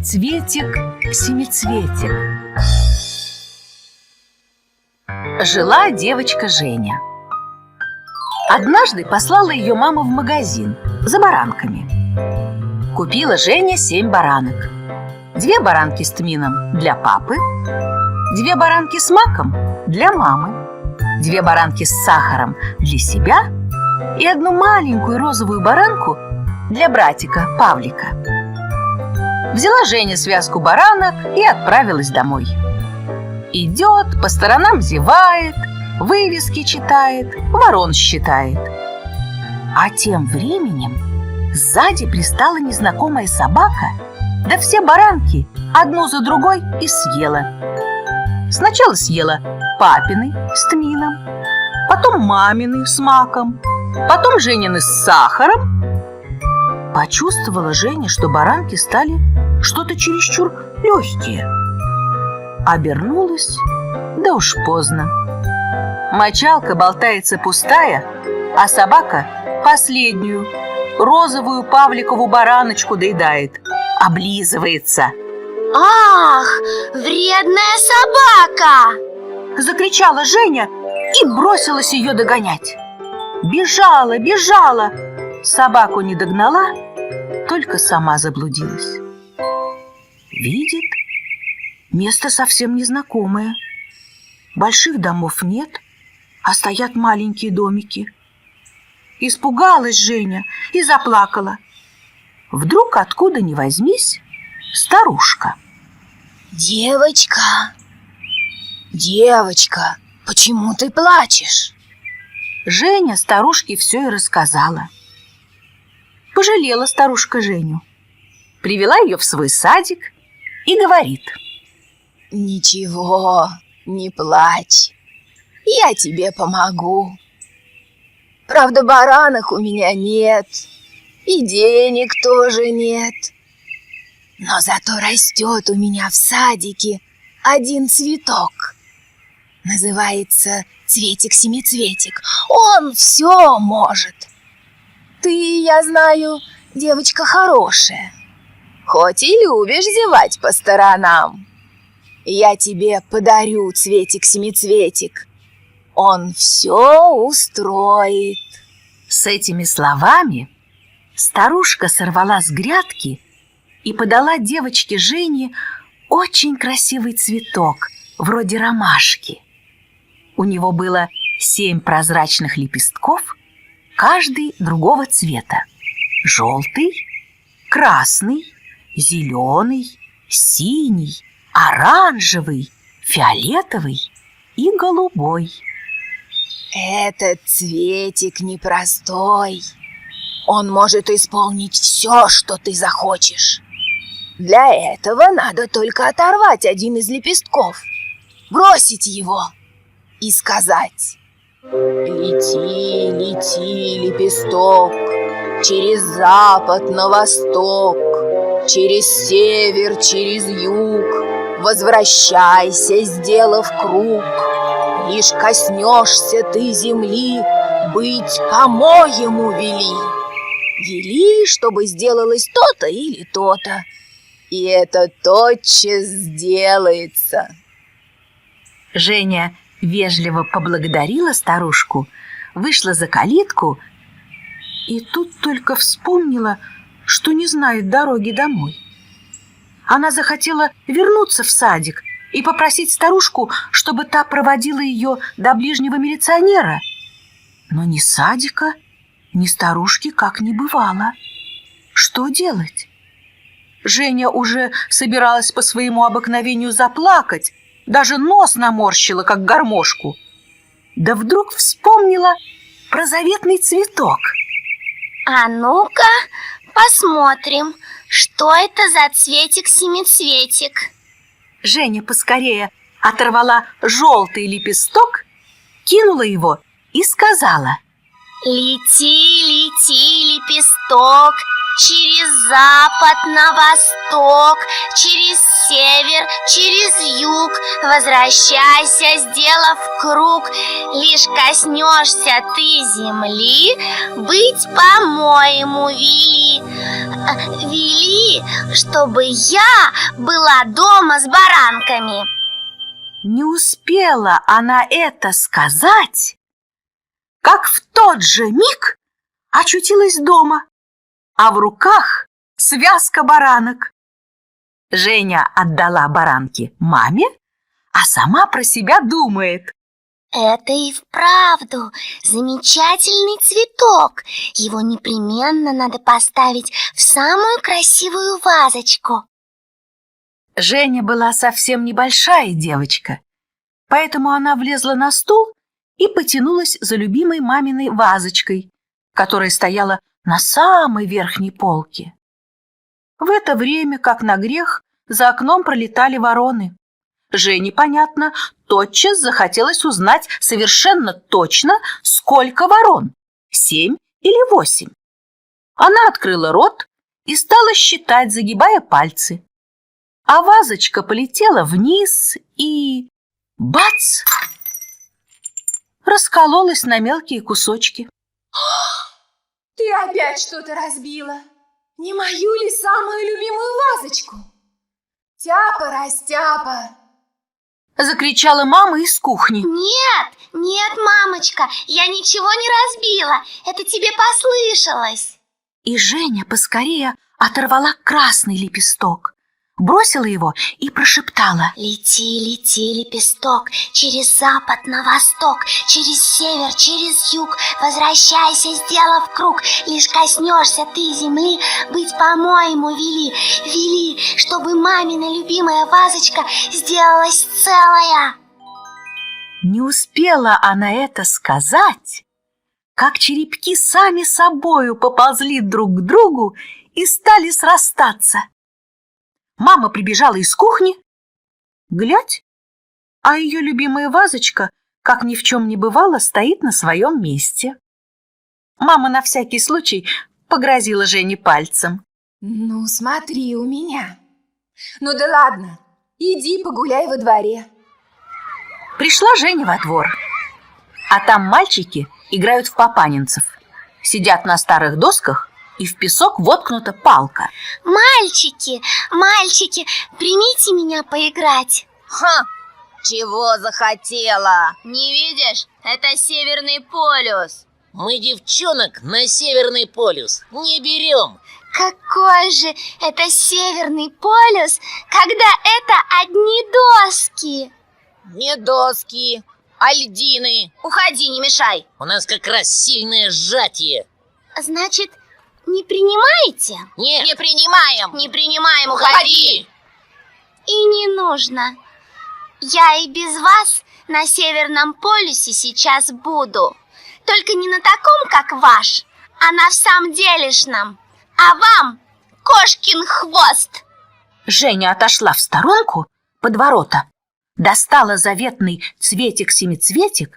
Цветик-семицветик. Жила девочка Женя. Однажды послала ее мама в магазин за баранками. Купила Женя 7 баранок. 2 баранки с тмином для папы, 2 баранки с маком для мамы, 2 баранки с сахаром для себя и 1 маленькую розовую баранку для братика Павлика. Взяла Женя связку баранок и отправилась домой. Идет, по сторонам зевает, вывески читает, ворон считает. А тем временем сзади пристала незнакомая собака, да все баранки одну за другой и съела. Сначала съела папины с тмином, потом мамины с маком, потом Женины с сахаром. Почувствовала Женя, что баранки стали что-то чересчур легкие. Обернулась, да уж поздно. Мочалка болтается пустая, а собака последнюю, розовую Павликову бараночку доедает, облизывается. «Ах, вредная собака!» Закричала Женя и бросилась ее догонять. Бежала, бежала, собаку не догнала, только сама заблудилась. Видит, место совсем незнакомое. Больших домов нет, а стоят маленькие домики. Испугалась Женя и заплакала. Вдруг, откуда ни возьмись, старушка. «Девочка, девочка, почему ты плачешь?» Женя старушке все и рассказала. Пожалела старушка Женю, привела ее в свой садик и говорит: «Ничего, не плачь, я тебе помогу. Правда, баранок у меня нет, и денег тоже нет. Но зато растет у меня в садике один цветок. Называется цветик-семицветик. Он все может. Ты, я знаю, девочка хорошая, хоть и любишь зевать по сторонам. Я тебе подарю цветик-семицветик. Он все устроит». С этими словами старушка сорвала с грядки и подала девочке Жене очень красивый цветок, вроде ромашки. У него было 7 прозрачных лепестков, каждый другого цвета: желтый, красный, зеленый, синий, оранжевый, фиолетовый и голубой. Этот цветик непростой. Он может исполнить все, что ты захочешь. Для этого надо только оторвать один из лепестков, бросить его и сказать: «Лети, лети, лепесток, через запад на восток, через север, через юг, возвращайся, сделав круг. Лишь коснешься ты земли, быть по-моему вели. Вели, чтобы сделалось то-то или то-то, и это тотчас сделается». Женя вежливо поблагодарила старушку, вышла за калитку и тут только вспомнила, что не знает дороги домой. Она захотела вернуться в садик и попросить старушку, чтобы та проводила ее до ближнего милиционера. Но ни садика, ни старушки как не бывало. Что делать? Женя уже собиралась по своему обыкновению заплакать, даже нос наморщила, как гармошку. Да вдруг вспомнила про заветный цветок. «А ну-ка, посмотрим, что это за цветик-семицветик». Женя поскорее оторвала желтый лепесток, кинула его и сказала: «Лети, лети, лепесток, через запад на восток, через север, через юг, возвращайся, сделав круг. Лишь коснешься ты земли, быть по-моему вели. Вели, чтобы я была дома с баранками. Не успела она это сказать, как в тот же миг очутилась дома, а в руках связка баранок. Женя отдала баранки маме, а сама про себя думает: Это и вправду замечательный цветок. Его непременно надо поставить в самую красивую вазочку. Женя была совсем небольшая девочка, поэтому она влезла на стул и потянулась за любимой маминой вазочкой, которая стояла на самой верхней полке. В это время, как на грех, за окном пролетали вороны. Жене, понятно, тотчас захотелось узнать совершенно точно, сколько ворон – 7 или 8. Она открыла рот и стала считать, загибая пальцы. А вазочка полетела вниз и... бац! Раскололась на мелкие кусочки. Ты опять что-то разбила. Не мою ли самую любимую вазочку? Тяпа-растяпа. Закричала мама из кухни. Нет, мамочка, я ничего не разбила. Это тебе послышалось. И Женя поскорее оторвала красный лепесток, бросила его и прошептала: Лети, лети, лепесток, через запад на восток, через север, через юг, возвращайся, сделав круг. Лишь коснешься ты земли, быть по-моему вели. Вели, чтобы мамина любимая вазочка сделалась целая. Не успела она это сказать, как черепки сами собою поползли друг к другу и стали срастаться. Мама прибежала из кухни. Глядь, а ее любимая вазочка, как ни в чем не бывало, стоит на своем месте. Мама на всякий случай погрозила Жене пальцем. Ну, смотри у меня. Ну да ладно, иди погуляй во дворе. Пришла Женя во двор, а там мальчики играют в папанинцев. Сидят на старых досках, и в песок воткнута палка. Мальчики, примите меня поиграть. Ха! Чего захотела? Не видишь? Это Северный полюс. Мы девчонок на Северный полюс не берем. Какой же это Северный полюс, когда это одни доски? Не доски, а льдины. Уходи, не мешай. У нас как раз сильное сжатие. Значит, не принимаете? Нет, Не принимаем. Не принимаем, уходи. И не нужно. Я и без вас на Северном полюсе сейчас буду. Только не на таком, как ваш, а на всам делешном. А вам кошкин хвост. Женя отошла в сторонку под ворота, достала заветный цветик-семицветик,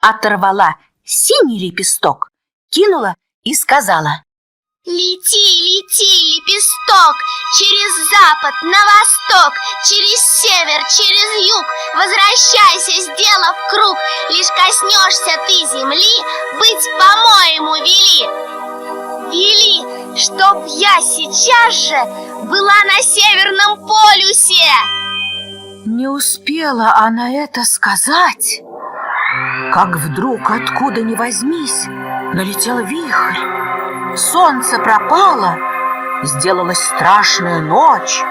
оторвала синий лепесток, кинула и сказала: Лети, лети, лепесток, через запад на восток, через север, через юг, возвращайся, сделав круг. Лишь коснешься ты земли, быть по-моему вели. Вели, чтоб я сейчас же была на Северном полюсе. Не успела она это сказать, как вдруг, откуда ни возьмись, налетел вихрь. Солнце пропало, сделалась страшная ночь.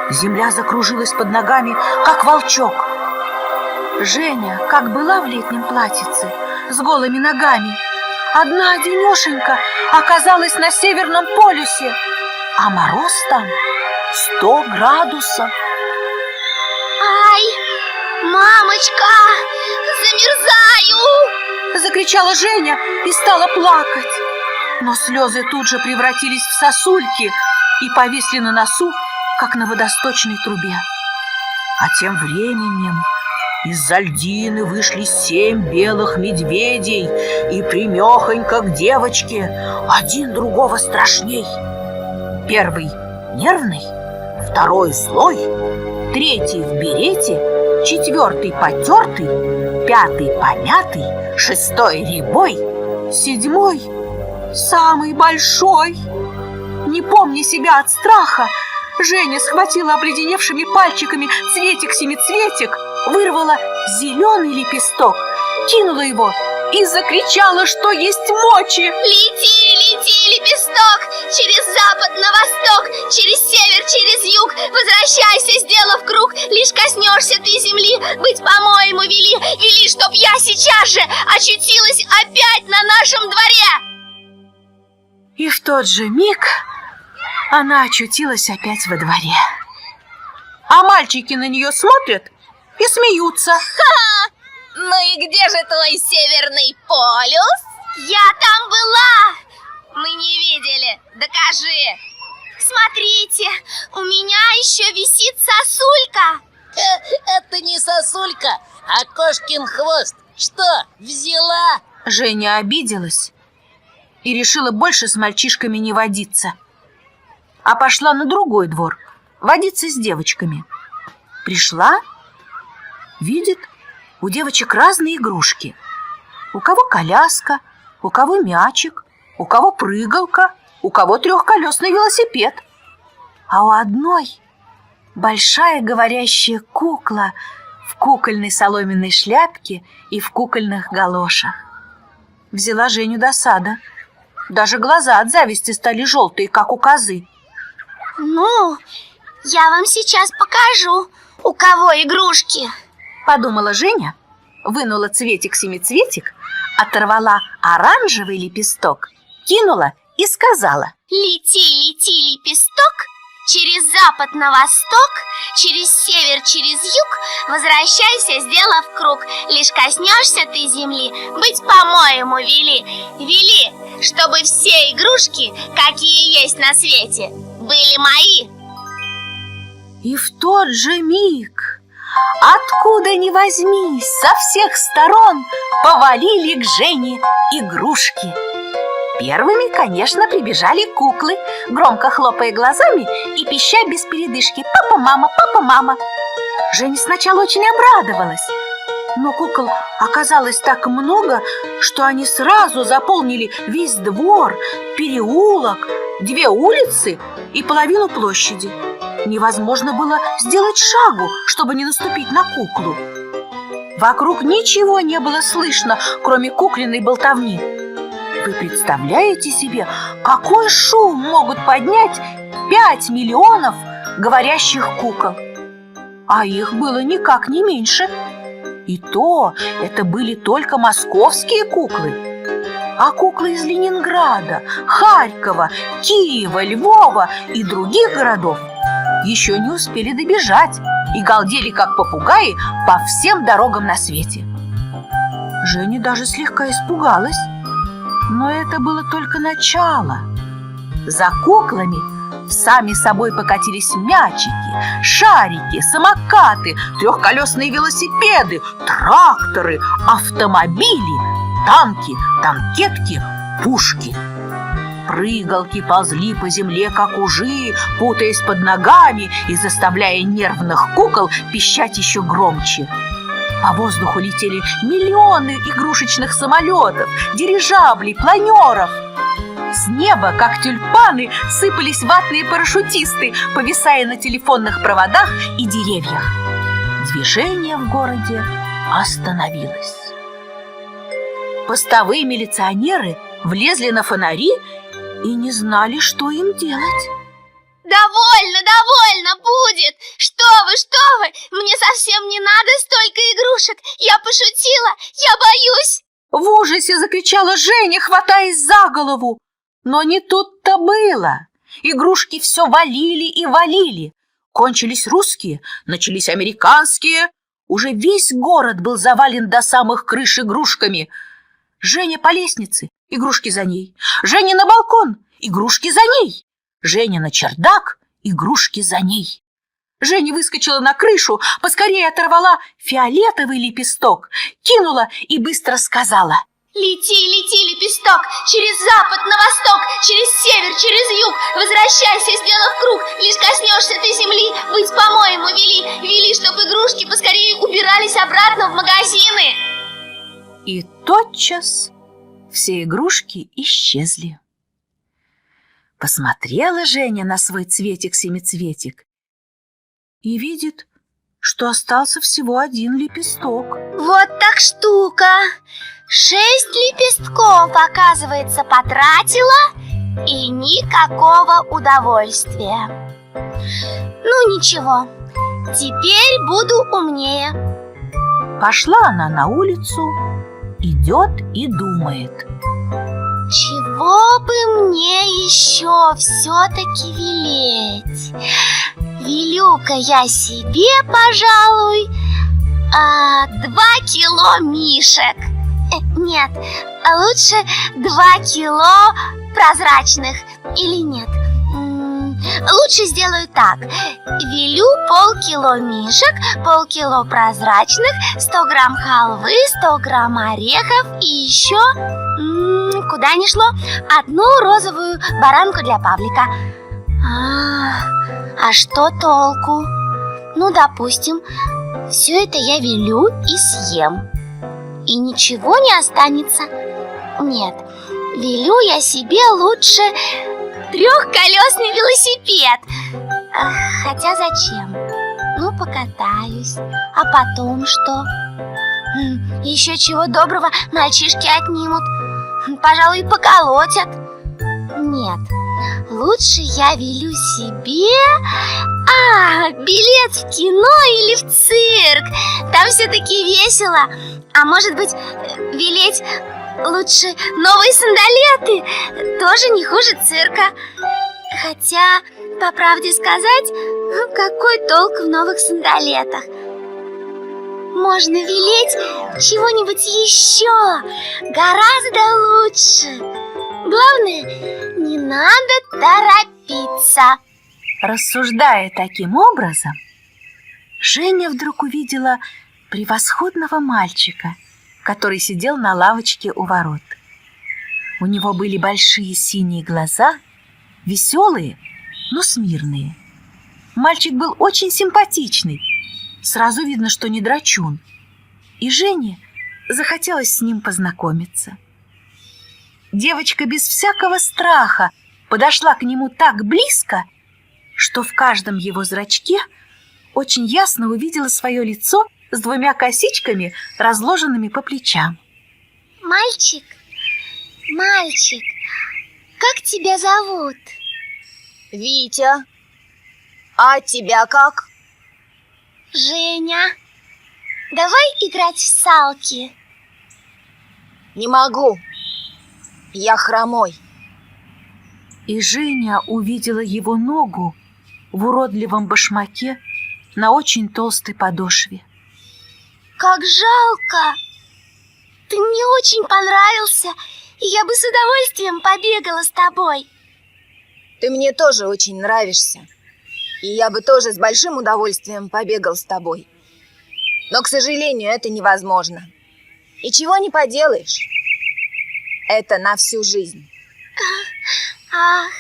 Земля закружилась под ногами, как волчок. Женя, как была в летнем платьице, с голыми ногами, одна-одинешенька оказалась на Северном полюсе, а мороз там 100 градусов. Ай, мамочка, замерзаю! Закричала Женя и стала плакать. Но слезы тут же превратились в сосульки и повисли на носу, как на водосточной трубе. А тем временем из-за льдины вышли 7 белых медведей и примехонько к девочке, один другого страшней. Первый нервный, второй злой, третий в берете, четвертый потертый, пятый помятый, шестой рябой, седьмой самый большой. Не помня себя от страха, Женя схватила обледеневшими пальчиками цветик-семицветик, вырвала зеленый лепесток, кинула его и закричала, что есть мочи. Лети, лети, лепесток, через запад на восток, через север, через юг, возвращайся, сделав круг, лишь коснешься ты земли, быть по-моему вели, вели, чтоб я сейчас же очутилась опять на нашем дворе. И в тот же миг она очутилась опять во дворе. А мальчики на нее смотрят и смеются. Ну и где же твой Северный полюс? Я там была. Мы не видели. Докажи. Смотрите, у меня еще висит сосулька. Это не сосулька, а кошкин хвост. Что, взяла? Женя обиделась и решила больше с мальчишками не водиться, а пошла на другой двор водиться с девочками. Пришла, видит, у девочек разные игрушки. У кого коляска, у кого мячик, у кого прыгалка, у кого трехколесный велосипед. А у одной большая говорящая кукла в кукольной соломенной шляпке и в кукольных галошах. Взяла Женю досада. Даже глаза от зависти стали желтые, как у козы. Ну, я вам сейчас покажу, у кого игрушки. Подумала Женя, вынула цветик-семицветик, оторвала оранжевый лепесток, кинула и сказала: Лети, лети, лепесток, через запад на восток, через север, через юг, возвращайся, сделав круг, лишь коснешься ты земли, быть по-моему вели, вели, чтобы все игрушки, какие есть на свете, были мои. И в тот же миг, откуда ни возьмись, со всех сторон повалили к Жене игрушки. Первыми, конечно, прибежали куклы, громко хлопая глазами и пища без передышки: «Папа, мама, папа, мама». Женя сначала очень обрадовалась, но кукол оказалось так много, что они сразу заполнили весь двор, переулок, 2 улицы и половину площади. Невозможно было сделать шагу, чтобы не наступить на куклу. Вокруг ничего не было слышно, кроме куклиной болтовни. Вы представляете себе, какой шум могут поднять 5 миллионов говорящих кукол? А их было никак не меньше. И то это были только московские куклы. А куклы из Ленинграда, Харькова, Киева, Львова и других городов еще не успели добежать и галдели, как попугаи, по всем дорогам на свете. Женя даже слегка испугалась. Но это было только начало. За куклами сами собой покатились мячики, шарики, самокаты, трехколесные велосипеды, тракторы, автомобили, танки, танкетки, пушки. Прыгалки ползли по земле, как ужи, путаясь под ногами и заставляя нервных кукол пищать еще громче. По воздуху летели миллионы игрушечных самолетов, дирижаблей, планеров. С неба, как тюльпаны, сыпались ватные парашютисты, повисая на телефонных проводах и деревьях. Движение в городе остановилось. Постовые милиционеры влезли на фонари и не знали, что им делать. Довольно, довольно будет. Что вы, мне совсем не надо столько игрушек. Я пошутила, я боюсь. В ужасе закричала Женя, хватаясь за голову. Но не тут-то было. Игрушки все валили и валили. Кончились русские, начались американские. Уже весь город был завален до самых крыш игрушками. Женя по лестнице, игрушки за ней. Женя на балкон, игрушки за ней. Женя на чердак, игрушки за ней. Женя выскочила на крышу, поскорее оторвала фиолетовый лепесток, кинула и быстро сказала: Лети, лети, лепесток, через запад на восток, через север, через юг, возвращайся, сделав круг, лишь коснешься ты земли, быть по-моему вели, вели, чтоб игрушки поскорее убирались обратно в магазины. И тотчас все игрушки исчезли. Посмотрела Женя на свой цветик-семицветик и видит, что остался всего один лепесток. Вот так штука. 6 лепестков, оказывается, потратила, и никакого удовольствия. Ну ничего, теперь буду умнее. Пошла она на улицу, идет и думает. Чего бы мне еще все-таки велеть? Велю-ка я себе, пожалуй, 2 кило мишек. Нет, лучше 2 кило прозрачных. Или нет? Лучше сделаю так. Велю полкило мишек, полкило прозрачных, 100 грамм халвы, 100 грамм орехов и еще, куда ни шло, 1 розовую баранку для Павлика. А что толку? Ну, допустим, все это я велю и съем, и ничего не останется. Нет, велю я себе лучше 3-колесный велосипед. Хотя зачем? Ну, покатаюсь. А потом что? Еще чего доброго мальчишки отнимут. Пожалуй, поколотят. Нет, лучше я велю себе билет в кино или в цирк. Там все-таки весело. А может быть, велеть лучше новые сандалеты, тоже не хуже цирка. Хотя, по правде сказать, какой толк в новых сандалетах? Можно велеть чего-нибудь еще, гораздо лучше. Главное, не надо торопиться. Рассуждая таким образом, Женя вдруг увидела превосходного мальчика, который сидел на лавочке у ворот. У него были большие синие глаза, веселые, но смирные. Мальчик был очень симпатичный, сразу видно, что не драчун, и Жене захотелось с ним познакомиться. Девочка без всякого страха подошла к нему так близко, что в каждом его зрачке очень ясно увидела свое лицо с 2 косичками, разложенными по плечам. Мальчик, как тебя зовут? Витя. А тебя как? Женя. Давай играть в салки. Не могу. Я хромой. И Женя увидела его ногу в уродливом башмаке на очень толстой подошве. Как жалко! Ты мне очень понравился, и я бы с удовольствием побегала с тобой. Ты мне тоже очень нравишься. И я бы тоже с большим удовольствием побегал с тобой. Но, к сожалению, это невозможно. И чего не поделаешь. Это на всю жизнь. Ах,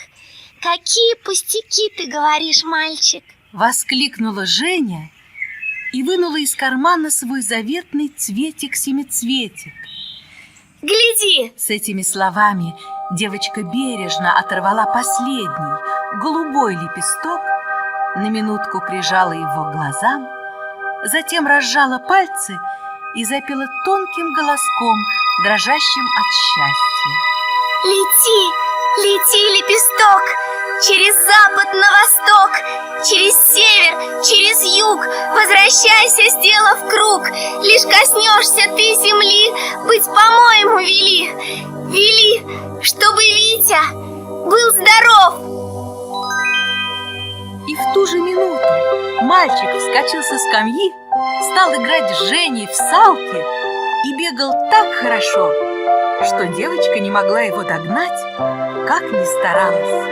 какие пустяки ты говоришь, мальчик. Воскликнула Женя и вынула из кармана свой заветный цветик-семицветик. Гляди! С этими словами девочка бережно оторвала последний, голубой лепесток, на минутку прижала его к глазам, затем разжала пальцы и запела тонким голоском, дрожащим от счастья. Лети, лети, лепесток, через запад на восток, через север, через юг, возвращайся, сделав круг. Лишь коснешься ты земли, быть по-моему вели. Вели, чтобы Витя был здоров. И в ту же минуту мальчик вскочил со скамьи, стал играть с Женей в салки и бегал так хорошо, что девочка не могла его догнать, как ни старалась.